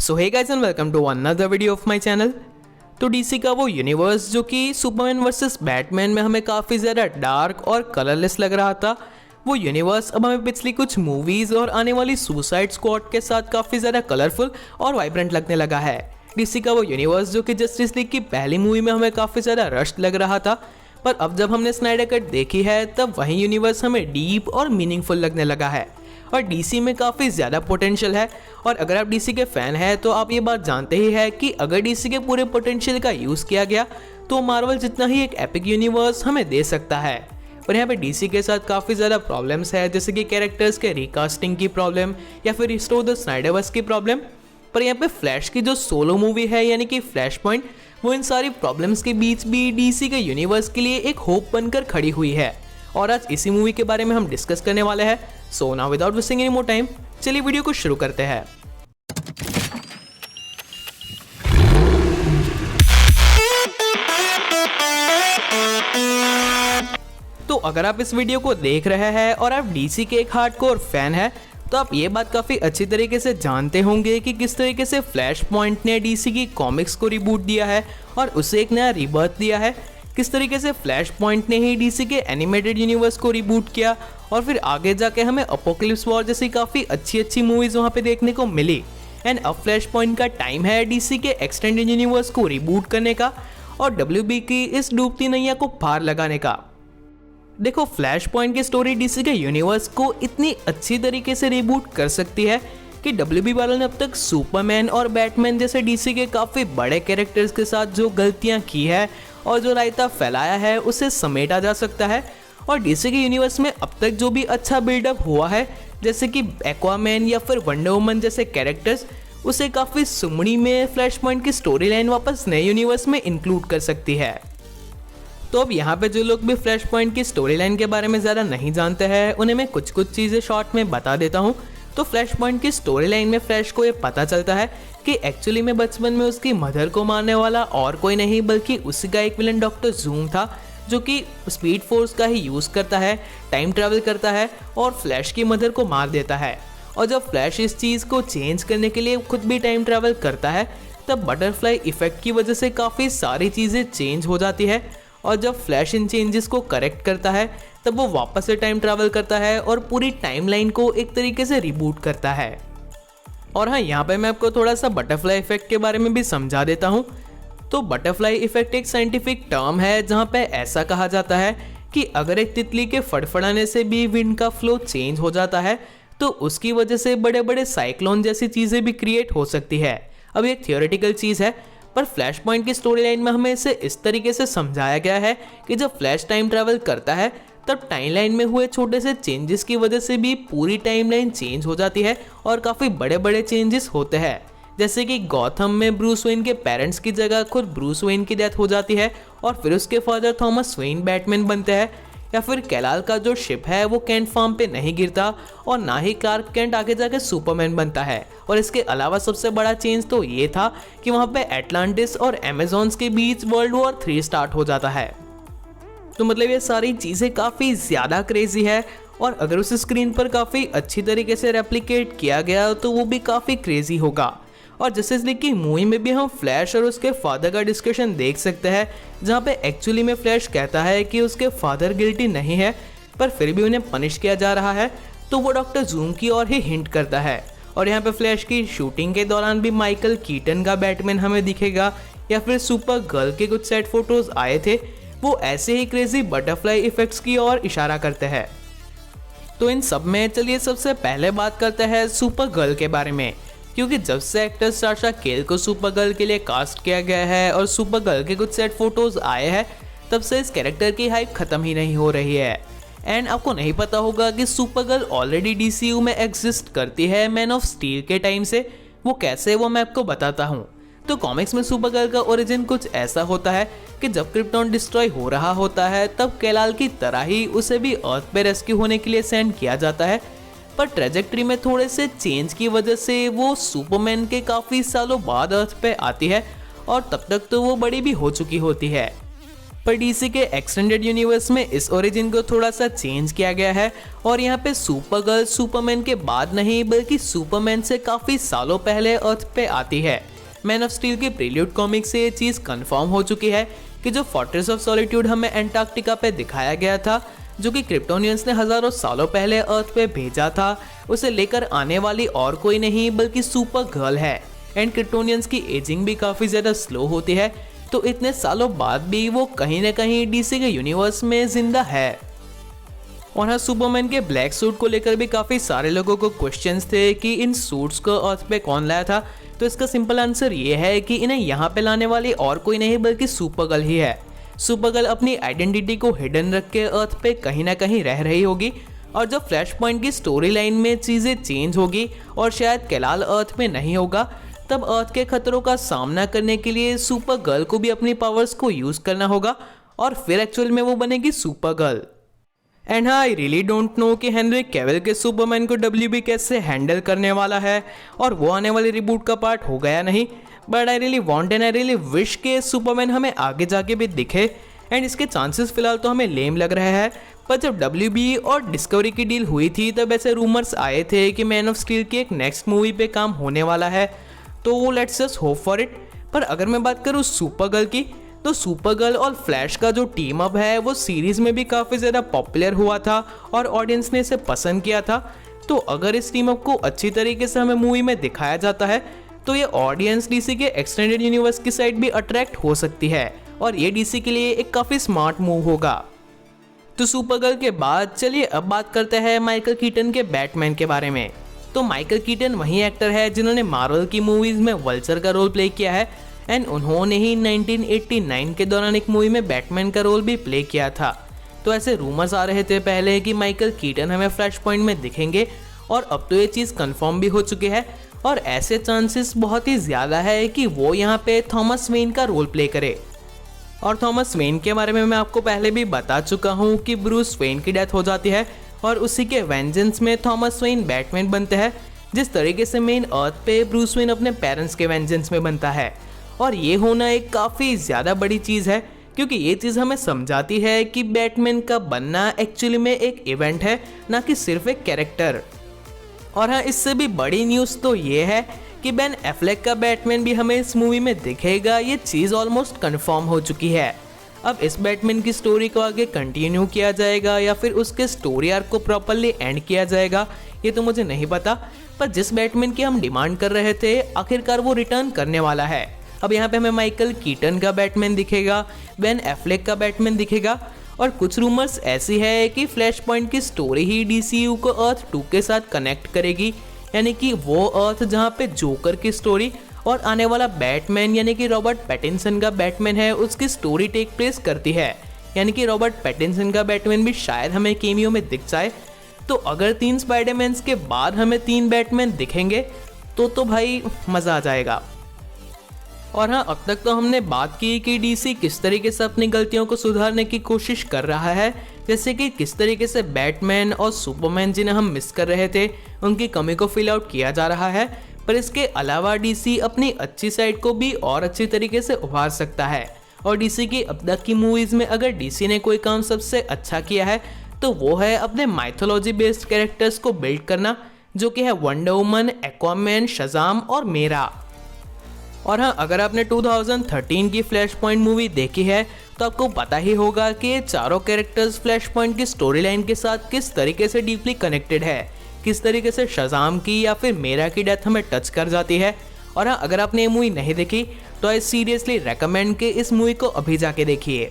So hey guys and welcome to another video of my channel. तो DC का वो universe जो कि सुपरमैन वर्सेस बैटमैन में हमें काफ़ी ज़्यादा डार्क और कलरलेस लग रहा था, वो यूनिवर्स अब हमें पिछली कुछ मूवीज़ और आने वाली सुसाइड स्क्वाड के साथ काफ़ी ज़्यादा कलरफुल और वाइब्रेंट लगने लगा है। डीसी का वो यूनिवर्स जो कि जस्टिस लीग की पहली मूवी में हमें काफ़ी ज़्यादा रश्ड लग रहा था, पर अब जब हमने स्नाइडर कट देखी है तब वही यूनिवर्स हमें डीप और मीनिंगफुल लगने लगा है और डीसी में काफ़ी ज़्यादा पोटेंशियल है। और अगर आप डीसी के फ़ैन हैं तो आप ये बात जानते ही हैं कि अगर डीसी के पूरे पोटेंशियल का यूज़ किया गया तो मार्वल जितना ही एक एपिक यूनिवर्स हमें दे सकता है। और यहाँ पे डीसी के साथ काफ़ी ज़्यादा प्रॉब्लम्स है, जैसे कि कैरेक्टर्स के रिकास्टिंग की प्रॉब्लम या फिर रिस्टोर द स्नाइडरवर्स की प्रॉब्लम। पर यहाँ पे फ्लैश की जो सोलो मूवी है यानी कि फ्लैश पॉइंट, वो इन सारी प्रॉब्लम्स के बीच भी डीसी के यूनिवर्स के लिए एक होप बनकर खड़ी हुई है और आज इसी मूवी के बारे में हम डिस्कस करने वाले हैं। So now without wasting any more time, चलिए वीडियो को शुरू करते हैं। तो अगर आप इस वीडियो को देख रहे हैं और आप डीसी के एक हार्डकोर फैन हैं तो आप ये बात काफ़ी अच्छी तरीके से जानते होंगे कि किस तरीके से फ्लैश पॉइंट ने डीसी की कॉमिक्स को रिबूट दिया है और उसे एक नया रीबर्थ दिया है। किस तरीके से फ्लैश पॉइंट ने ही डीसी के एनिमेटेड यूनिवर्स को रिबूट किया और फिर आगे जाके हमें अपोकलिप्स वॉर जैसी काफ़ी अच्छी मूवीज़ वहाँ पे देखने को मिली। एंड अब फ्लैश पॉइंट का टाइम है डीसी के एक्सटेंडेड यूनिवर्स को रिबूट करने का और डब्ल्यूबी की इस डूबती नैया को पार लगाने का। देखो, फ्लैश पॉइंट की स्टोरी डीसी के यूनिवर्स को इतनी अच्छी तरीके से रिबूट कर सकती है कि डब्ल्यूबी वालों ने अब तक सुपरमैन और बैटमैन जैसे डीसी के काफ़ी बड़े कैरेक्टर्स के साथ जो गलतियां की है और जो रायता फैलाया है उसे समेटा जा सकता है। और डीसी के यूनिवर्स में अब तक जो भी अच्छा बिल्डअप हुआ है, जैसे कि एक्वामैन या फिर वंडर वुमन जैसे कैरेक्टर्स, उसे काफ़ी सुमड़ी में फ्लैश पॉइंट की स्टोरी लाइन वापस नए यूनिवर्स में इंक्लूड कर सकती है। तो अब यहाँ पे जो लोग भी फ्लैश पॉइंट की स्टोरी लाइन के बारे में ज़्यादा नहीं जानते हैं, उन्हें मैं कुछ चीज़ें शॉर्ट में बता देता हूँ। तो फ्लैश पॉइंट की स्टोरी लाइन में फ्लैश को ये पता चलता है कि एक्चुअली में बचपन में उसकी मदर को मारने वाला और कोई नहीं बल्कि उसी का एक विलन डॉक्टर जूम था, जो कि स्पीड फोर्स का ही यूज़ करता है, टाइम ट्रैवल करता है और फ्लैश की मदर को मार देता है। और जब फ्लैश इस चीज़ को चेंज करने के लिए खुद भी टाइम ट्रैवल करता है तब बटरफ्लाई इफेक्ट की वजह से काफ़ी सारी चीज़ें चेंज हो जाती है और जब फ्लैश इन चेंजेस को करेक्ट करता है तब वो वापस से टाइम ट्रैवल करता है और पूरी टाइमलाइन को एक तरीके से रिबूट करता है। और हाँ, यहाँ पे मैं आपको थोड़ा सा बटरफ्लाई इफेक्ट के बारे में भी समझा देता हूँ। तो बटरफ्लाई इफेक्ट एक साइंटिफिक टर्म है जहाँ पे ऐसा कहा जाता है कि अगर एक तितली के फड़फड़ाने से भी विंड का फ्लो चेंज हो जाता है तो उसकी वजह से बड़े बड़े साइक्लोन जैसी चीज़ें भी क्रिएट हो सकती है। अब एक थियोरेटिकल चीज़ है, पर फ्लैश पॉइंट की स्टोरी लाइन में हमें इसे इस तरीके से समझाया गया है कि जब फ्लैश टाइम ट्रैवल करता है तब टाइमलाइन में हुए छोटे से चेंजेस की वजह से भी पूरी टाइमलाइन चेंज हो जाती है और काफ़ी बड़े बड़े चेंजेस होते हैं। जैसे कि गॉथम में ब्रूस वेन के पेरेंट्स की जगह खुद ब्रूस वेन की डेथ हो जाती है और फिर उसके फादर थॉमस वेन बैटमैन बनते हैं। या फिर कैलाल का जो शिप है वो कैंट फार्म पे नहीं गिरता और ना ही क्लार्क कैंट आगे जाके सुपरमैन बनता है। और इसके अलावा सबसे बड़ा चेंज तो ये था कि वहाँ पे एटलांटिस और अमेज़ॉन्स के बीच वर्ल्ड वॉर 3 स्टार्ट हो जाता है। तो मतलब ये सारी चीज़ें काफ़ी ज़्यादा क्रेजी है और अगर उसे स्क्रीन पर काफ़ी अच्छी तरीके से रेप्लिकेट किया गया तो वो भी काफ़ी क्रेजी होगा। और जस्टिस लीग की मूवी में भी हम फ्लैश और उसके फादर का डिस्कशन देख सकते हैं, जहाँ पे एक्चुअली में फ्लैश कहता है कि उसके फादर गिल्टी नहीं है पर फिर भी उन्हें पनिश किया जा रहा है, तो वो डॉक्टर जूम की ओर ही हिंट करता है। और यहाँ पे फ्लैश की शूटिंग के दौरान भी माइकल कीटन का बैटमैन हमें दिखेगा या फिर सुपर गर्ल के कुछ सेट फोटोज आए थे, वो ऐसे ही क्रेजी बटरफ्लाई इफेक्ट्स की ओर इशारा करते हैं। तो इन सब में चलिए सबसे पहले बात करते हैं सुपर गर्ल के बारे में, क्योंकि जब से एक्टर साशा केल को सुपर गर्ल के लिए कास्ट किया गया है और सुपर गर्ल के कुछ सेट फोटोज आए हैं तब से इस कैरेक्टर की हाइप खत्म ही नहीं हो रही है। एंड आपको नहीं पता होगा कि सुपर गर्ल ऑलरेडी डीसीयू में एग्जिस्ट करती है मैन ऑफ स्टील के टाइम से। वो कैसे, वो मैं आपको बताता हूँ। तो कॉमिक्स में सुपर गर्ल का ओरिजिन कुछ ऐसा होता है कि जब क्रिप्टॉन डिस्ट्रॉय हो रहा होता है तब कैलाल की तरह ही उसे भी अर्थ पे रेस्क्यू होने के लिए सेंड किया जाता है, पर ट्रेजेक्ट्री में थोड़े से चेंज की वजह से वो सुपरमैन के काफ़ी सालों बाद अर्थ पे आती है और तब तक तो वो बड़ी भी हो चुकी होती है। पर डीसी के एक्सटेंडेड यूनिवर्स में इस ओरिजिन को थोड़ा सा चेंज किया गया है और यहाँ पे सुपरगर्ल सुपरमैन के बाद नहीं बल्कि सुपरमैन से काफ़ी सालों पहले अर्थ पे आती है। मैन ऑफ स्टील की प्रील्यूड कॉमिक से ये चीज़ कंफर्म हो चुकी है कि जो फोर्ट्रेस ऑफ सॉलिट्यूड हमें एंटार्क्टिका पे दिखाया गया था, जो कि क्रिप्टोनियंस ने हजारों सालों पहले अर्थ पे भेजा था, उसे लेकर आने वाली और कोई नहीं बल्कि सुपरगर्ल है। एंड क्रिप्टोनियंस की एजिंग भी काफ़ी ज़्यादा स्लो होती है, तो इतने सालों बाद भी वो कहीं ना कहीं डीसी के यूनिवर्स में जिंदा है। और हाँ, सुपरमैन के ब्लैक सूट को लेकर भी काफ़ी सारे लोगों को क्वेश्चंस थे कि इन सूट्स को अर्थ पे कौन लाया था। तो इसका सिंपल आंसर ये है कि इन्हें यहाँ पे लाने वाली और कोई नहीं बल्कि सुपरगर्ल ही है। सुपरगर्ल अपनी आइडेंटिटी को हिडन रख के अर्थ पे कहीं ना कहीं रह रही होगी और जब फ्लैश पॉइंट की स्टोरी लाइन में चीज़ें चेंज होगी और शायद कैलाल अर्थ पे नहीं होगा, तब अर्थ के खतरों का सामना करने के लिए सुपरगर्ल को भी अपनी पावर्स को यूज़ करना होगा और फिर एक्चुअल में वो बनेगी सुपरगर्ल। एंड हाँ, आई रियली डोंट नो कि हेनरी कैविल के सुपरमैन को WB कैसे हैंडल करने वाला है और वो आने वाली रिबूट का पार्ट हो गया नहीं, but I really want and I really wish के सुपरमैन हमें आगे जाके भी दिखे। एंड इसके चांसेस फिलहाल तो हमें लेम लग रहे हैं, पर जब WB और डिस्कवरी की डील हुई थी तब ऐसे रूमर्स आए थे कि मैन ऑफ स्टील की एक नेक्स्ट मूवी पे काम होने वाला है, तो let's just hope for it. पर अगर मैं बात करूँ सुपरगर्ल की, तो सुपरगर्ल और फ्लैश का जो टीम अप है वो सीरीज में भी काफ़ी ज़्यादा पॉपुलर हुआ था और ऑडियंस ने इसे पसंद किया था। तो अगर इस टीम अप को अच्छी तरीके से हमें मूवी में दिखाया जाता है तो ये ऑडियंस डीसी के एक्सटेंडेड यूनिवर्स की साइड भी अट्रैक्ट हो सकती है और ये डीसी के लिए एक काफ़ी स्मार्ट मूव होगा। तो सुपरगर्ल के बाद चलिए अब बात करते हैं माइकल कीटन के बैटमैन के बारे में। तो माइकल कीटन वही एक्टर है जिन्होंने मार्वल की मूवीज़ में वल्चर का रोल प्ले किया है एंड उन्होंने ही 1989 के दौरान एक मूवी में बैटमैन का रोल भी प्ले किया था। तो ऐसे रूमर्स आ रहे थे पहले कि माइकल कीटन हमें फ्लैश पॉइंट में दिखेंगे और अब तो ये चीज़ कंफर्म भी हो चुकी है और ऐसे चांसेस बहुत ही ज़्यादा है कि वो यहाँ पे थॉमस वेन का रोल प्ले करे। और थॉमस वेन के बारे में मैं आपको पहले भी बता चुका हूँ कि ब्रूस वेन की डेथ हो जाती है और उसी के वेंजेंस में थॉमस वेन बैटमैन बनते हैं, जिस तरीके से मेन अर्थ पे ब्रूस वेन अपने पेरेंट्स के वेंजेंस में बनता है। और ये होना एक काफ़ी ज़्यादा बड़ी चीज़ है क्योंकि ये चीज़ हमें समझाती है कि बैटमैन का बनना एक्चुअली में एक इवेंट है, ना कि सिर्फ एक कैरेक्टर। और हाँ, इससे भी बड़ी न्यूज़ तो ये है कि बेन एफ्लेक का बैटमैन भी हमें इस मूवी में दिखेगा। ये चीज़ ऑलमोस्ट कंफर्म हो चुकी है। अब इस बैटमैन की स्टोरी को आगे कंटिन्यू किया जाएगा या फिर उसके स्टोरी आर्क को प्रॉपरली एंड किया जाएगा, ये तो मुझे नहीं पता, पर जिस बैटमैन की हम डिमांड कर रहे थे आखिरकार वो रिटर्न करने वाला है। अब यहाँ पे हमें माइकल कीटन का बैटमैन दिखेगा, बेन एफ्लेक का बैटमैन दिखेगा और कुछ रूमर्स ऐसी है कि फ्लैश पॉइंट की स्टोरी ही DCU को अर्थ 2 के साथ कनेक्ट करेगी, यानी कि वो अर्थ जहाँ पे जोकर की स्टोरी और आने वाला बैटमैन यानी कि रॉबर्ट पैटिंसन का बैटमैन है उसकी स्टोरी टेक प्लेस करती है। यानी कि रॉबर्ट पैटिंसन का बैटमैन भी शायद हमें केमियो में दिख जाए। तो अगर 3 स्पाइडरमैन्स के बाद हमें 3 बैटमैन दिखेंगे तो भाई मज़ा आ जाएगा। और हाँ, अब तक तो हमने बात की कि डीसी किस तरीके से अपनी गलतियों को सुधारने की कोशिश कर रहा है, जैसे कि किस तरीके से बैटमैन और सुपरमैन जिन्हें हम मिस कर रहे थे उनकी कमी को फिल आउट किया जा रहा है। पर इसके अलावा डीसी अपनी अच्छी साइड को भी और अच्छी तरीके से उभार सकता है। और डीसी की अब तक की मूवीज़ में अगर डीसी ने कोई काम सबसे अच्छा किया है तो वो है अपने माइथोलॉजी बेस्ड कैरेक्टर्स को बिल्ड करना, जो कि है वंडर वुमन, एक्वामैन, शज़ाम और मेरा। और हाँ, अगर आपने 2013 की फ्लैश पॉइंट मूवी देखी है तो आपको पता ही होगा कि ये चारों कैरेक्टर्स फ्लैश पॉइंट की स्टोरी लाइन के साथ किस तरीके से डीपली कनेक्टेड है, किस तरीके से शज़ाम की या फिर मेरा की डेथ हमें टच कर जाती है। और हाँ, अगर आपने ये मूवी नहीं देखी तो आई सीरियसली रेकमेंड कि इस मूवी को अभी जाके देखिए।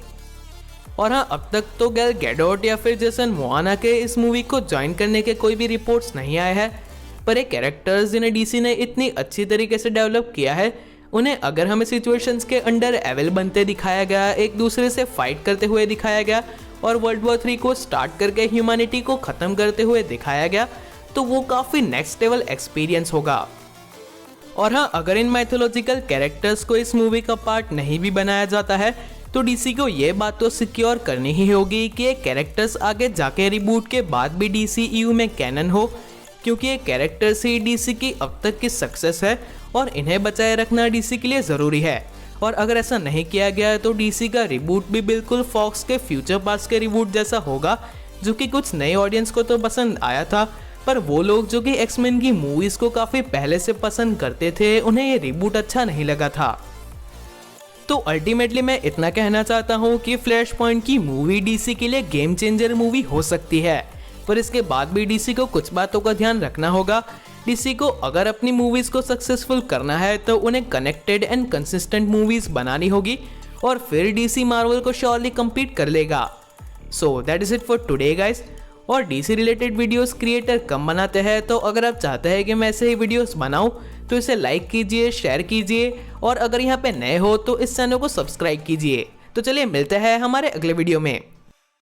और हाँ, अब तक तो गैल गैडोट या फिर जेसन मोआना के इस मूवी को ज्वाइन करने के कोई भी रिपोर्ट्स नहीं आए हैं, पर ये कैरेक्टर्स जिन्हें डीसी ने इतनी अच्छी तरीके से डेवलप किया है, उन्हें अगर हमें सिचुएशंस के अंडर एवेल बनते दिखाया गया, एक दूसरे से फाइट करते हुए दिखाया गया और वर्ल्ड वॉर 3 को स्टार्ट करके ह्यूमैनिटी को ख़त्म करते हुए दिखाया गया, तो वो काफ़ी नेक्स्ट लेवल एक्सपीरियंस होगा। और हाँ, अगर इन माइथोलॉजिकल कैरेक्टर्स को इस मूवी का पार्ट नहीं भी बनाया जाता है तो डीसी को ये बात तो सिक्योर करनी ही होगी कि ये कैरेक्टर्स आगे जाके रिबूट के बाद भी DCEU में कैनन हो, क्योंकि ये कैरेक्टर्स ही डीसी की अब तक की सक्सेस है और इन्हें बचाए रखना डीसी के लिए ज़रूरी है। और अगर ऐसा नहीं किया गया तो डीसी का रिबूट भी बिल्कुल फॉक्स के फ्यूचर पास्ट के रिबूट जैसा होगा, जो कि कुछ नए ऑडियंस को तो पसंद आया था, पर वो लोग जो कि एक्समैन की मूवीज को काफी पहले से पसंद करते थे, उन्हें ये रिबूट अच्छा नहीं लगा था। तो अल्टीमेटली मैं इतना कहना चाहता हूँ कि फ्लैश पॉइंट की मूवी डीसी के लिए गेम चेंजर मूवी हो सकती है, पर इसके बाद भी डीसी को कुछ बातों का ध्यान रखना होगा। डीसी को अगर अपनी मूवीज को सक्सेसफुल करना है तो उन्हें कनेक्टेड एंड कंसिस्टेंट मूवीज बनानी होगी, और फिर डीसी मार्वल को श्योरली कम्पीट कर लेगा। So that is it for today guys. और डीसी रिलेटेड वीडियोस क्रिएटर कम बनाते हैं, तो अगर आप चाहते हैं कि मैं ऐसे ही वीडियोस बनाऊं तो इसे लाइक कीजिए, शेयर कीजिए, और अगर यहाँ पे नए हो तो इस चैनल को सब्सक्राइब कीजिए। तो चलिए मिलते हैं हमारे अगले वीडियो में।